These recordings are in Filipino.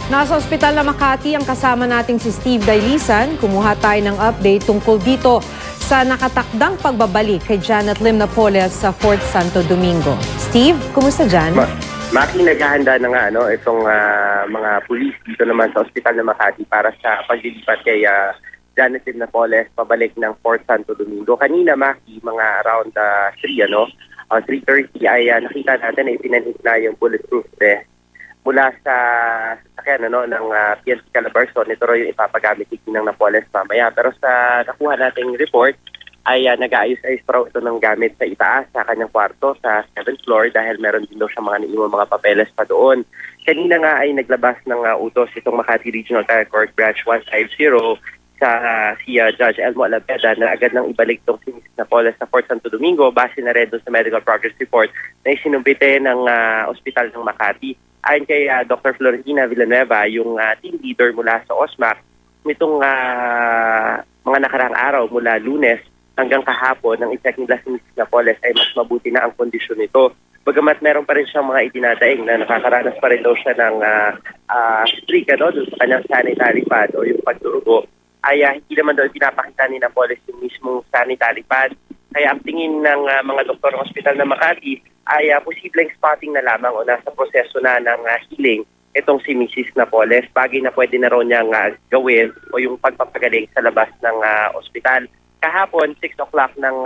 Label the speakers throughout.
Speaker 1: Nasa ospital na Makati ang kasama nating si Steve Dailisan. Kumuha tayo ng update tungkol dito sa nakatakdang pagbabalik kay Janet Lim Napoles sa Fort Santo Domingo. Steve, kumusta dyan?
Speaker 2: Maki, naghahanda na nga itong mga pulis dito naman sa ospital na Makati para sa paglilipat kay Janet Lim Napoles pabalik ng Fort Santo Domingo. Kanina, Maki, mga around 3:30 ay nakita natin na ipinanhid na yung bulletproof vest mula sa sasakyan ng PNP Calabarzon. Ito rin yung ipapagamit ni Ginang Napoles mamaya. Pero sa nakuha nating report ay nag-aayos-ayos pa raw ito ng gamit sa itaas sa kanyang kwarto sa 7th floor dahil meron din daw siya mga naiiwan mga papeles pa doon. Kanina nga ay naglabas ng utos itong Makati Regional Trial Court Branch 150 sa si Judge Elmo Alameda na agad nang ibalik itong si Mrs. Napoles sa Fort Santo Domingo base na rin doon sa medical progress report na isinumbite ng ospital ng Makati. Ayon kay Dr. Florentina Villanueva, yung team leader mula sa OSMAC, nitong mga nakarang araw mula Lunes hanggang kahapon, ang i-check nila si Mrs. Napoles ay mas mabuti na ang kondisyon nito. Bagamat meron pa rin siyang mga itinadaing na nakakaranas pa rin daw siya ng streak doon sa kanyang sanitary pad o yung pagdurugo, ay hindi naman daw pinapakita ni Napoles yung mismong sanitary pad. Kaya ang tingin ng mga doktor ng ospital na Makati ay posibleng spotting na lamang o nasa proseso na ng healing itong si Mrs. Napoles. Bagay na pwede na rin niyang gawin o yung pagpapagaling sa labas ng ospital. Kahapon, 6 o'clock ng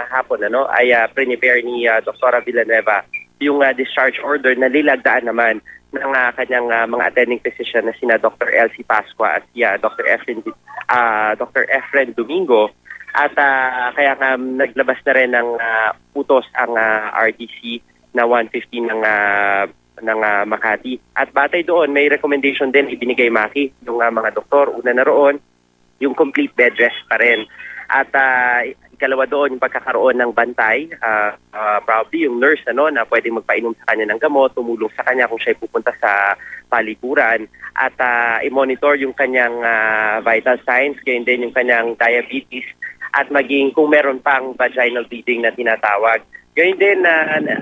Speaker 2: hapon, ay prepare ni Dr. Villanueva yung discharge order na lilagdaan naman ng kanyang mga attending physician na sina Dr. Elsie Pascua at si Dr. Efren Domingo. At kaya nga naglabas na rin ng utos ang RTC na 150 ng Makati. At batay doon, may recommendation din ibinigay Maki ng mga doktor. Una na roon, yung complete bed rest pa rin. At ikalawa doon, yung pagkakaroon ng bantay, probably yung nurse na pwedeng magpainom sa kanya ng gamot, tumulong sa kanya kung siya pupunta sa palikuran. At i-monitor yung kanyang vital signs, gayon din yung kanyang diabetes, at maging kung meron pang vaginal bleeding na tinatawag. Gayun din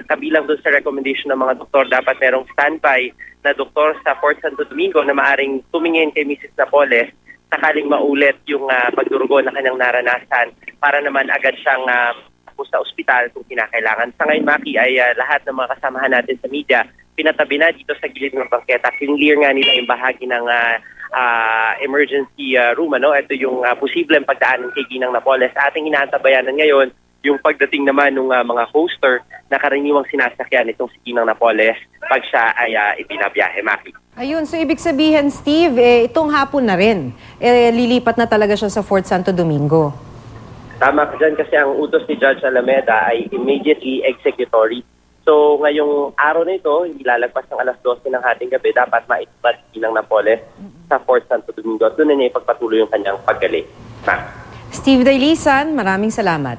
Speaker 2: kabilang doon sa recommendation ng mga doktor, dapat merong standby na doktor sa Fort Santo Domingo na maaring tumingin kay Mrs. Napoles sakaling maulit yung pagdurugo na kanyang naranasan para naman agad siyang sa ospital kung kinakailangan. Sa ngayon, Maki, ay lahat ng mga kasamahan natin sa media pinatabi na dito sa gilid ng bangketa. Clear nga nila yung bahagi ng emergency room. Ito yung posibleng pagdaanan kay Ginang Napoles. Ating inaantabayanan ngayon yung pagdating naman ng mga hoster na karaniwang sinasakyan itong si Ginang Napoles pag siya ay ibinabiyahe, Maki.
Speaker 1: Ayun, so ibig sabihin, Steve, itong hapon na rin, lilipat na talaga siya sa Fort Santo Domingo.
Speaker 2: Tama ka dyan kasi ang utos ni Judge Alameda ay immediately executory. So ngayong araw na ito, hindi lalagpas ng alas 12 ng hating gabi, dapat maitbat Ginang Napoles sa Fort Santo Domingo. Doon na niya ipagpatuloy yung kanyang paggaling.
Speaker 1: Steve Dailisan, maraming salamat.